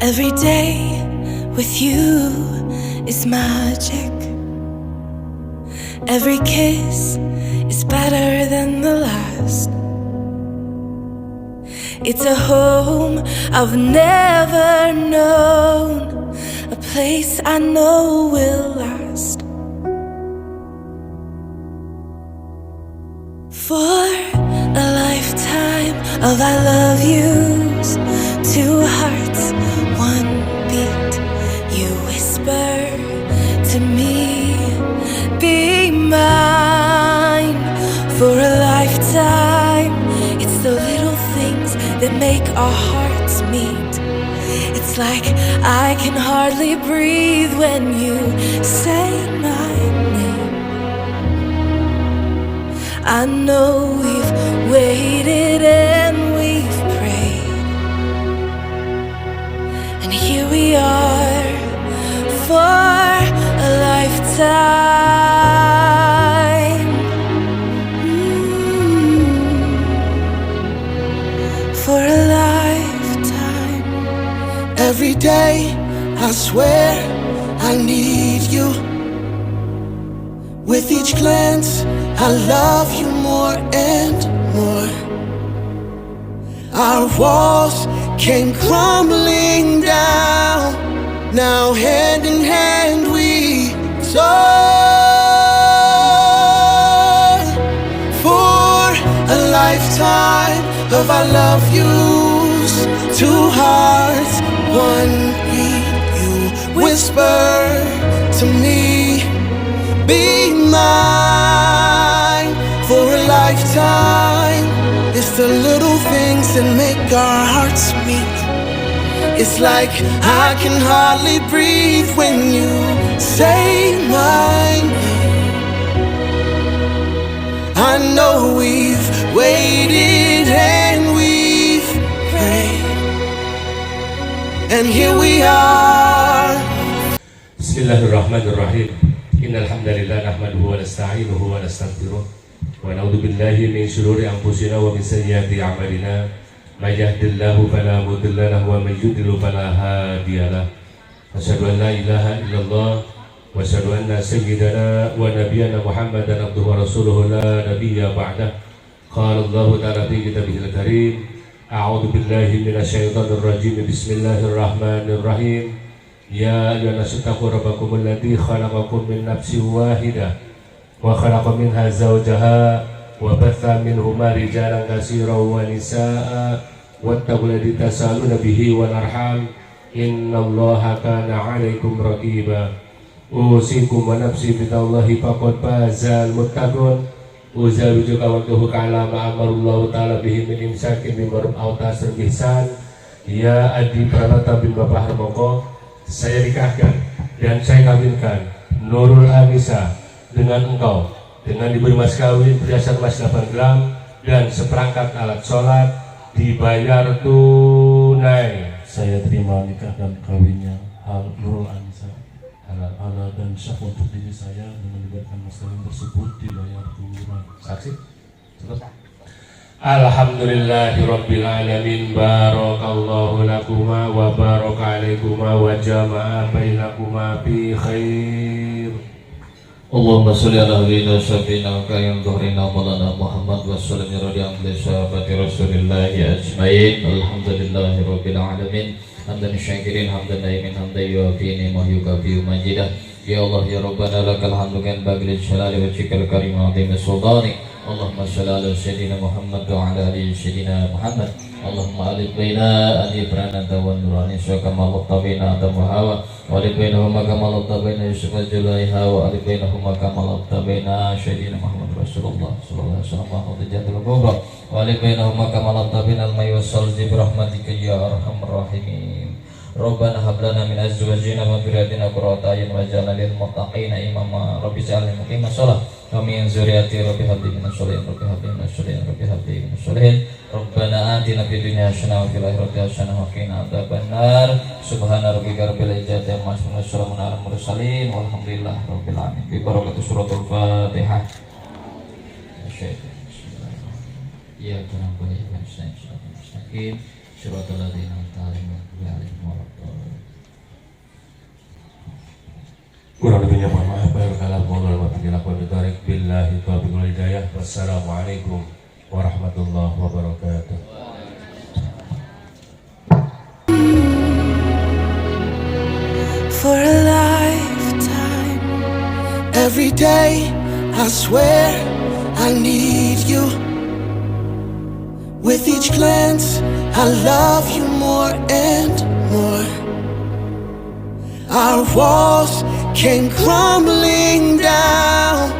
Every day with you is magic. Every kiss is better than the last. It's a home I've never known, a place I know will last. For a lifetime of I love yous, two hearts, one beat. You whisper to me, be mine. For a lifetime, it's the little things that make our hearts meet. It's like I can hardly breathe when you say my name. I know we've waited and we've prayed, and here we are for a lifetime. For a lifetime. Every day I swear I need you. With each glance I love you more and more. Our walls came crumbling down. Now hand in hand we soar. For a lifetime of I love yous, two hearts, one beat. You whisper to me, be mine. For a lifetime, it's the little things that make our hearts meet. It's like I can hardly breathe when you say my name. I know we've waited and we've prayed, and here we are. Bismillahirrahmanirrahim. Innal hamdalillah nahmaduhu wa nasta'inuhu wa nastaghfiruh wa na'udzu billahi min shururi anfusina wa min sayyiati a'malina. May yahdihillahu fala mudilla lahu wa may yudlil fala hadiyalah. Asyhadu an la ilaha illallah wa asyhadu anna sayyidana wa nabiyyana Muhammadan abduhu wa rasuluhu la nabiyya ba'dah. Qala Allahu ta'ala fi kitabihil karim, a'udzu billahi minasyaitonir rajim. Bismillahirrahmanirrahim. Ya ayyuhannasu taqu rabbakum alladzi khalaqakum min nafsin wahidah wa khalaqa minha zawjaha wa batha minhuma rijalan katsiran wa nisaa'a wattaqul ladzi tasaaluna bihi wal arham innallaha kana 'alaikum raqiba. Usikum wa nafsi billahi faqad fazal muttaqun. Uzawijuka wa tuhqala ma amarullahu ta'ala bihi min imsakin bi ma'ruf aw tasrif ihsan. Ya Adi Pranata bin Bapak Harmoko, saya nikahkan dan saya kawinkan Nurul Anissa dengan engkau dengan diberi mas kawin berdasar mas 8 gram dan seperangkat alat sholat dibayar tunai. Saya terima nikah dan kawinnya Nurul Anissa halal dan sah untuk diri saya dengan diberikan mas kawin tersebut dibayar tunai. Saksi? Cukup. Alhamdulillahirabbil alamin. Barakallahu lakuma wa baraka alaikuma wa jama'a bainakuma fi khair. Allahumma sholli ala sayyidina syafiina wa kayyum dhuhrina maulana Muhammad wa sallam ya radiyallahu anhu sahabati rasulillahi ajmain. Alhamdulillahirabbil alamin. Hamdan syakirin hamdan naimin hamdan yuafi ni'mah yukafi majidah. Ya Allah ya Rabbana lakal hamdu kan bagil jalali wajhikal karim wa azim sultanik. Allahumma sholli ala sayyidina Muhammad wa ala ali sayyidina Muhammad. Allahumma alif baina ali pranata wa nurani kama labtabaina adam wa hawa wa alif bainahuma kama labtabaina yusuf wa julaiha wa alif bainahuma kama labtabaina sayyidina Muhammad Rasulullah sallallahu alaihi wasallam wa tajaddul kubra wa alif bainahuma kama labtabaina al-may wa salzi bi rahmatika ya arhamar rahimin. Rabbana hab lana min azwajina wa dhurriyyatina qurrata a'yun waj'alna lil muttaqina imama. Rabbi ij'alni muqimas shalah wa min dzurriyyati rabbi hab li minas sholihin rabbi hab li minas sholihin rabbi hab li minas sholihin. Rabbana atina fid dunya hasanah wa fil akhirati hasanah wa qina adzabannar. Subhana rabbika rabbil izzati amma yasifun wa salamun alal mursalin walhamdulillahi rabbil alamin. Bi barakati suratul Fatihah. Iya, kurang boleh mustaqim. Syiratal ladzina an'amta 'alaihim ghairil maghdubi 'alaihim waladdallin. Kurang lebihnya mohon maaf. Billahi taufiq wal hidayah. Wassalamualaikum warahmatullahi wabarakatuh. For a lifetime, Every day, I swear I need you. With each glance, I love you more and more. Our walls came crumbling down.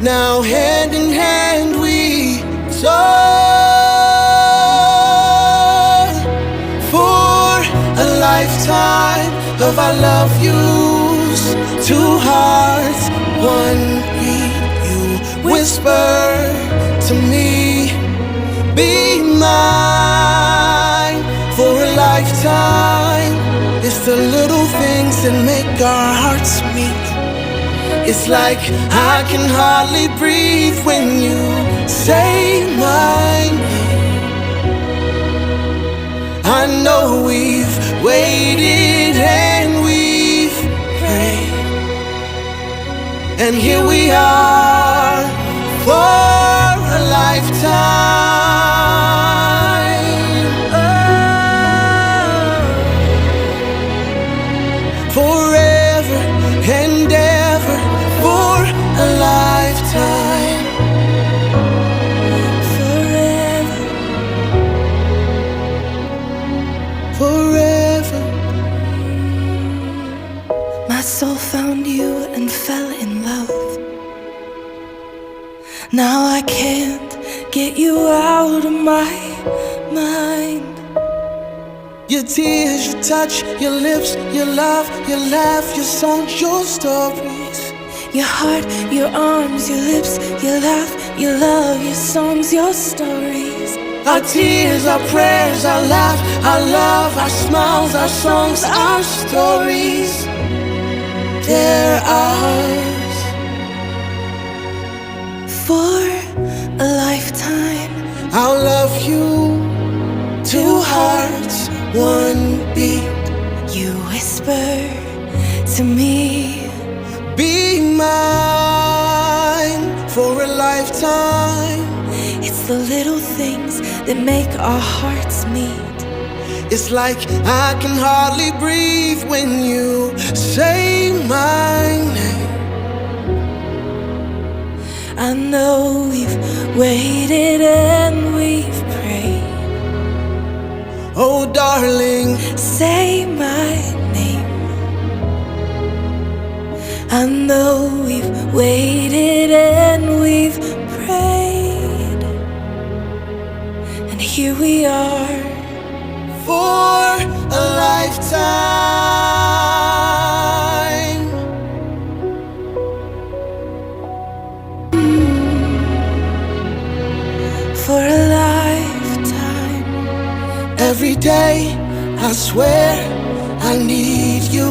Now hand in hand we soar. For a lifetime of I love yous, two hearts, one beat. You whisper to me, be mine. For a lifetime, it's the little things that make our hearts meet. It's like I can hardly breathe when you say my name. I know we've waited and we've prayed, and here we are for a lifetime. Forever and ever, for a lifetime. forever. Forever. My soul found you and fell in love. Now I can't get you out of my mind. Your tears, your touch, your lips, your love, your laugh, your songs, your stories. Your heart, your arms, your lips, your laugh, your love, your songs, your stories. Our tears, our prayers, our laugh, our love, our smiles, our songs, our stories. They're ours. For a lifetime, I'll love you. Two hearts, one beat. you whisper to me, Be mine for a lifetime. it's the little things that make our hearts meet. It's like I can hardly breathe when you say my name. I know we've waited and we've prayed. Oh, darling, Say my name. I know we've waited and we've prayed, and here we are. for a lifetime. For a lifetime, Every day, I swear I need you.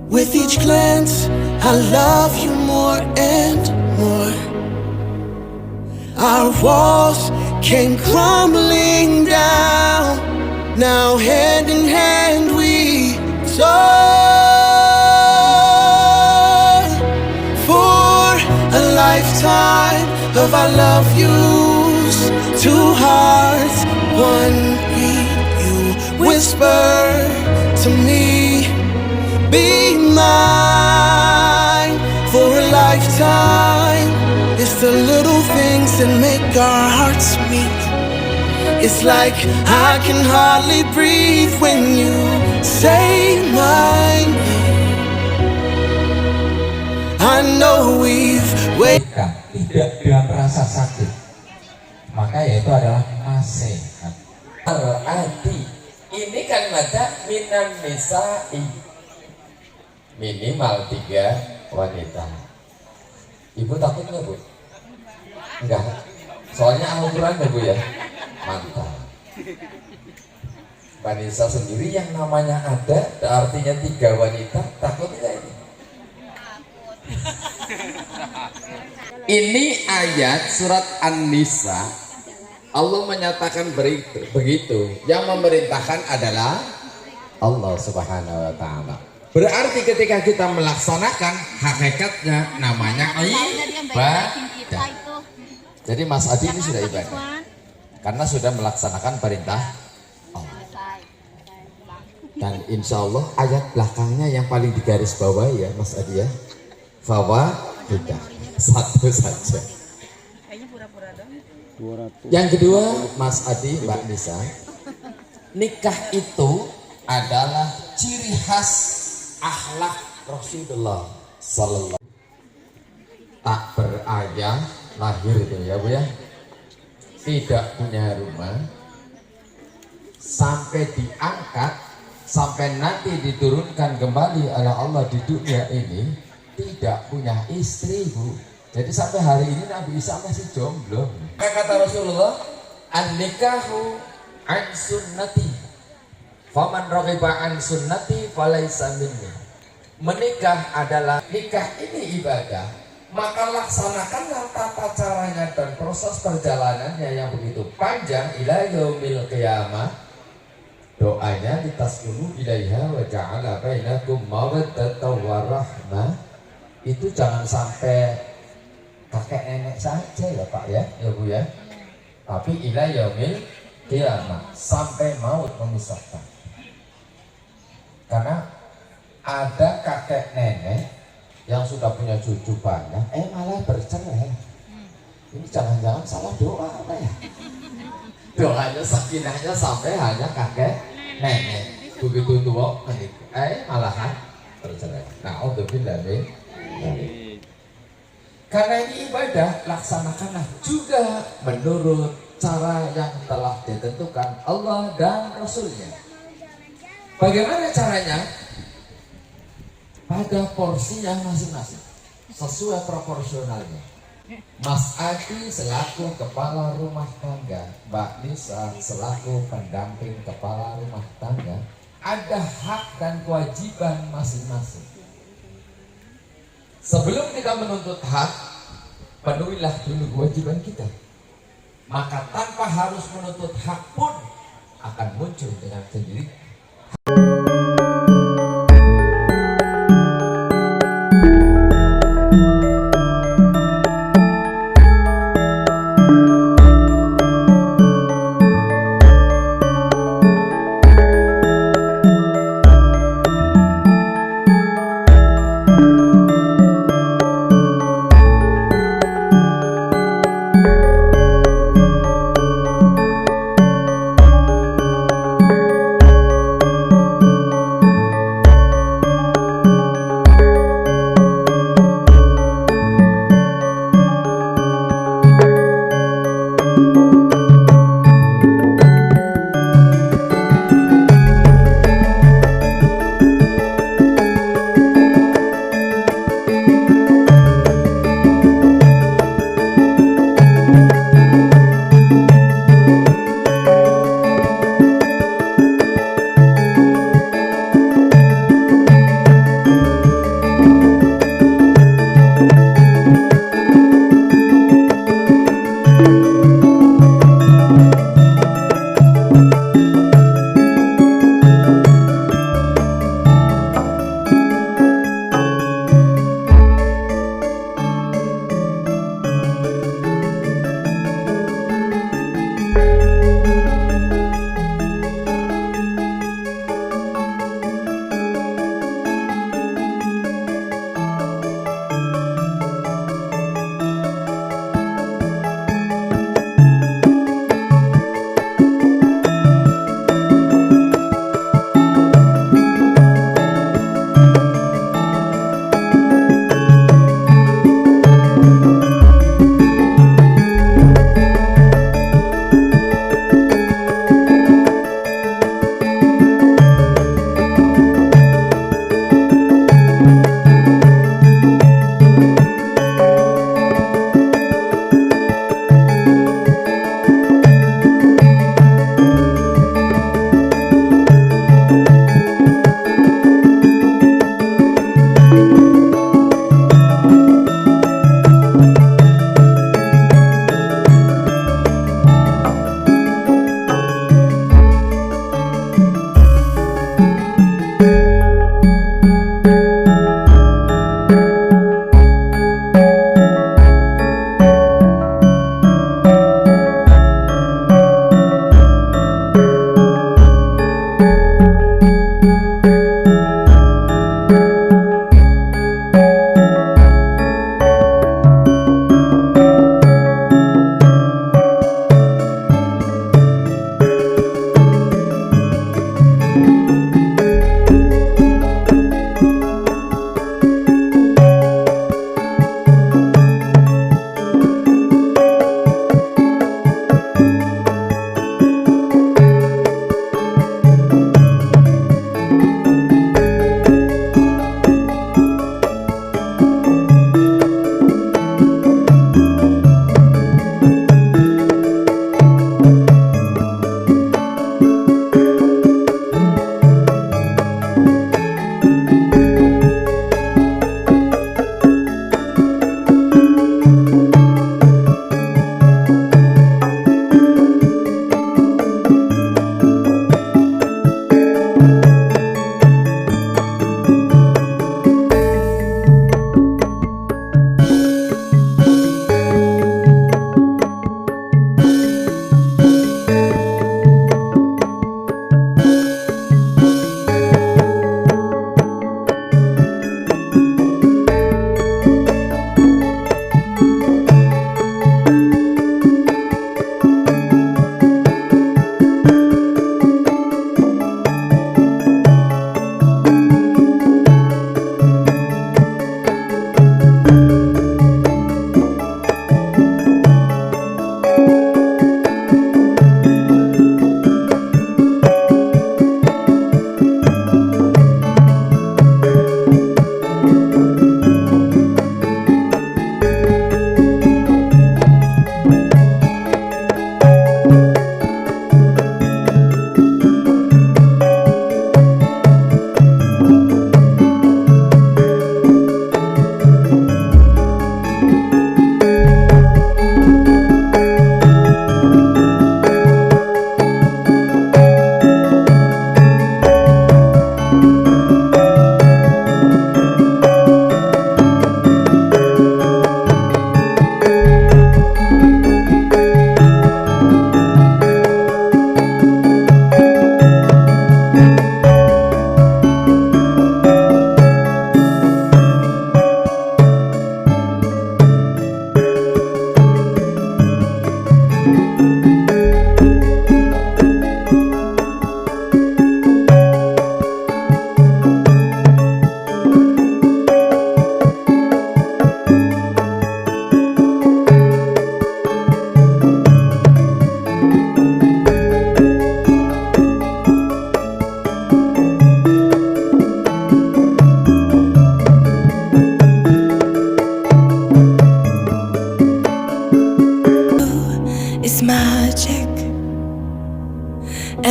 With each glance, I love you more and more. Our walls came crumbling down. Now hand in hand we soar. For a lifetime of I love yous, two hearts, one beat. You whisper to me, be mine for a lifetime. It's the little things that make our hearts meet. It's like I can hardly breathe when you say my name. I know we've waited. Tidak dengan rasa sakit, maka yaitu adalah nasihat. Al-adi ini kan mata minan nisa'i, minimal 3 wanita. Ibu takut nggak, Bu? Enggak, soalnya Al-Quran ya, Bu ya. Mantap. Mbak Nisa sendiri yang namanya ada artinya 3 wanita, takut nggak ini? Ini ayat surat An-Nisa Allah menyatakan begitu. Yang memerintahkan adalah Allah Subhanahu wa taala. Berarti ketika kita melaksanakan, hakikatnya namanya ibadah. Jadi Mas Adi ini sudah ibadah karena sudah melaksanakan perintah Allah. Dan insya Allah ayat belakangnya yang paling digaris bawah ya Mas Adi ya, fawaidah, satu saja. Yang kedua Mas Adi, Mbak Nisa, nikah itu adalah ciri khas akhlak Rasulullah Sallallahu. Tak berayah lahir itu ya Bu ya, tidak punya rumah, sampai diangkat, sampai nanti diturunkan kembali oleh Allah di dunia ini, tidak punya istri Bu. Jadi sampai hari ini Nabi Isa masih jomblo. Kata Rasulullah, an-nikahu an sunnati, faman raghiba an sunnati falaysa minni. Menikah adalah, nikah ini ibadah, maka laksanakanlah tata caranya dan proses perjalanannya yang begitu panjang ila yaumil qiyamah. Doanya litaskunu ilaiha wa ja'ala bainakum mawaddatan wa rahmah. Itu jangan sampai kakek nenek saja ya Pak ya, ya Bu ya. Tapi ila yaumil qiyamah, sampai maut memisahkan. Karena ada kakek nenek yang sudah punya cucu banyak, malah bercerai. Ini jangan-jangan salah doa apa ya? Doanya sakinahnya sampai hanya kakek nenek. Begitu tua menikah, malahan bercerai. Na'udzubillah min dzalik. Karena ini ibadah, laksanakanlah juga menurut cara yang telah ditentukan Allah dan Rasulnya. Bagaimana caranya? Pada porsinya masing-masing, sesuai proporsionalnya. Mas Adi selaku kepala rumah tangga, Mbak Nisa selaku pendamping kepala rumah tangga, ada hak dan kewajiban masing-masing. Sebelum kita menuntut hak, penuhilah dulu kewajiban kita. Maka tanpa harus menuntut hak pun akan muncul dengan sendiri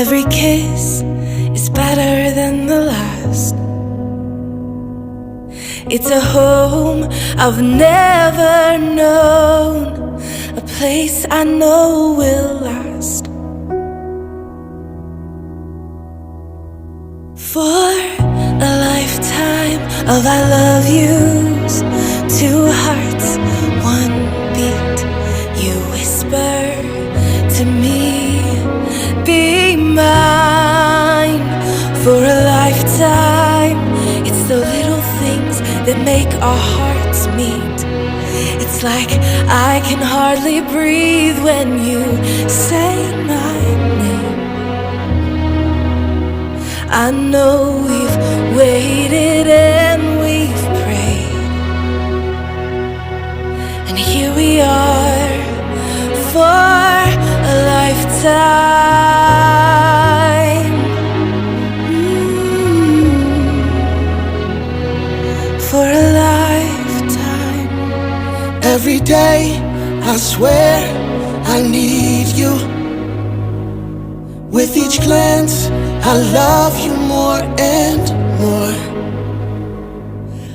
Every kiss is better than the last. It's a home I've never known, a place I know will last. For a lifetime of I love yous, two hearts, one beat. You whisper to me, be mine. For a lifetime, it's the little things that make our hearts meet. It's like I can hardly breathe when you say my name. I know we've waited and we've prayed, and here we are for a lifetime. For a lifetime. Every day I swear I need you. With each glance I love you more and more.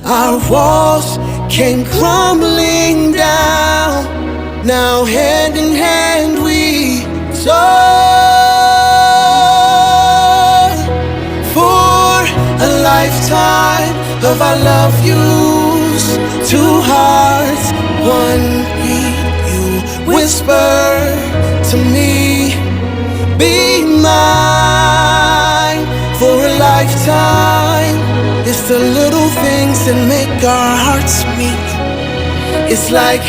Our walls came crumbling down. Now hand in hand we soar. For a lifetime of I love yous, two hearts, one beat. You whisper to me, be mine. For a lifetime, it's the little things that make our hearts meet. It's like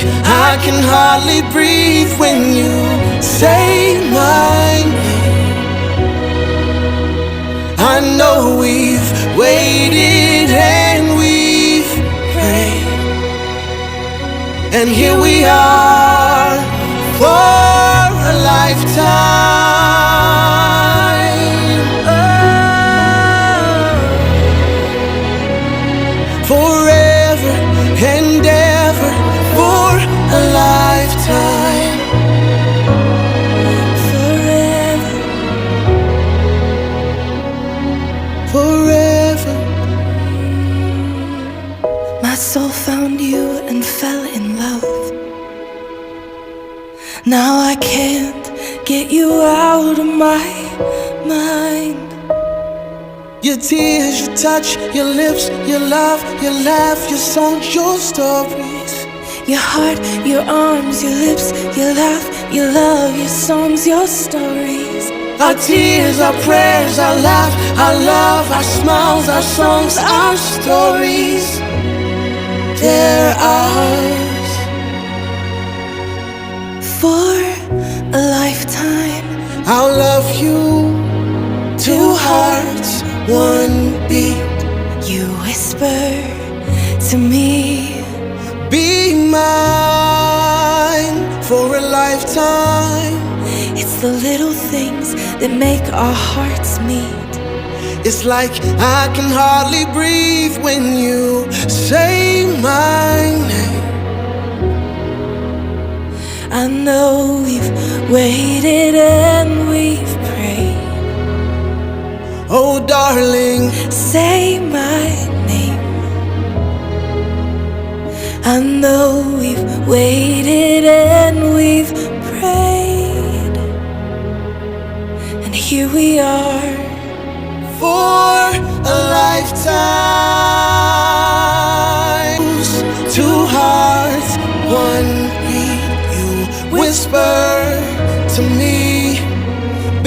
I can hardly breathe when you say my name. I know we've waited and we've prayed, and here we are for a lifetime. Oh, forever and ever, for a lifetime. Forever. Forever. My soul found you and fell in love. Now I can't get you out of my mind. Your tears, your touch, your lips, your love, your laugh, your songs, your stories. Your heart, your arms, your lips, your laugh, your love, your songs, your stories. Our tears, our prayers, our laugh, our love, our smiles, our songs, our stories. They're ours. For a lifetime, I'll love you, two hearts, one beat. you whisper to me, Be mine for a lifetime. it's the little things that make our hearts meet. It's like I can hardly breathe when you say my name. I know we've waited and we've prayed. Oh, darling, Say my name. I know we've waited and we've prayed, and here we are for a lifetime. Two hearts, one beat. You whisper to me,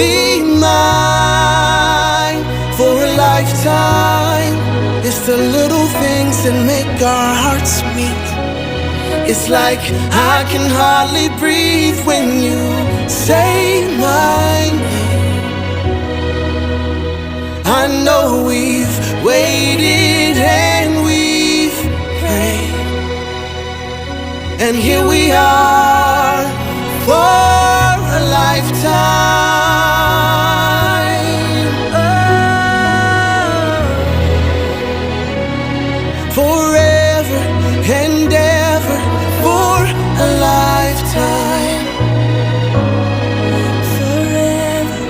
be mine for a lifetime. It's the little things that make our hearts meet. It's like I can hardly breathe when you say my name. I know we've waited and we've prayed, and here we are for a lifetime. Oh, forever and ever, for a lifetime. forever.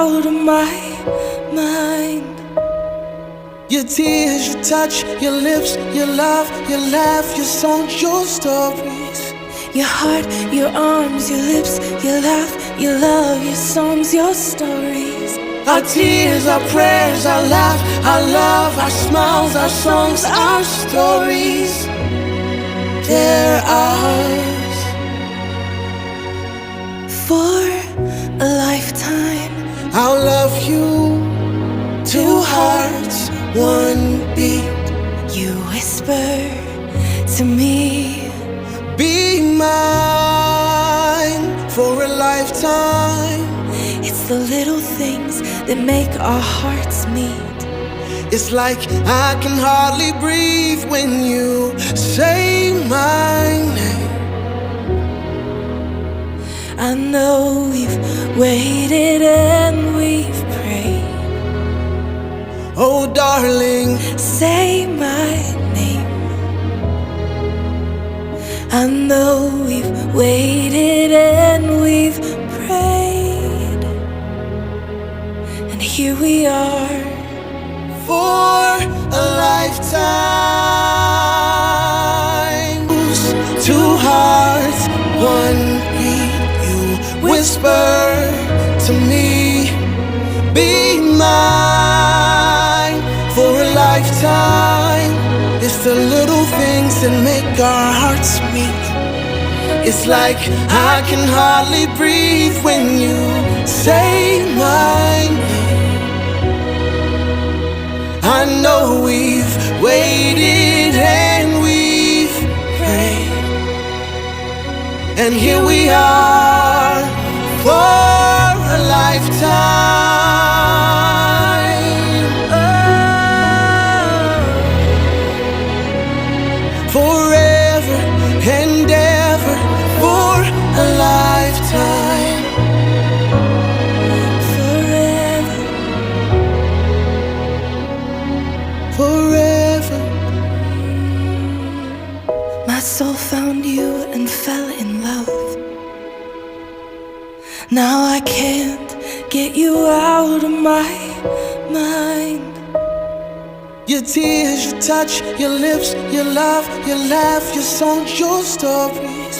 out of my mind. Your tears, your touch, your lips, your love, your laugh, your songs, your stories. Your heart, your arms, your lips, your laugh, your love, your songs, your stories. Our tears, our prayers, our laugh, our love, our smiles, our songs, our stories. They're ours. For a lifetime, I'll love you. Two hearts, one beat. you whisper to me, Be mine for a lifetime. it's the little things that make our hearts meet. It's like I can hardly breathe when you say my name. I know we've waited and we've prayed. Oh, darling, Say my name. I know we've waited and we've prayed, and here we are. for a lifetime. Two hearts, one beat. You whisper to me, be mine for a lifetime. It's the little things that make our hearts meet. It's like I can hardly breathe when you say my name. I know we've waited and we've prayed, and here we are for a lifetime. Forever and ever for a lifetime. Forever, Forever. my soul found you and fell in love. Now I can't get you out of my mind. Your tears, your touch, your lips, your love, your laugh, your songs, your stories.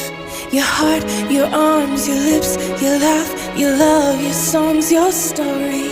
Your heart, your arms, your lips, your laugh, your love, your songs, your stories.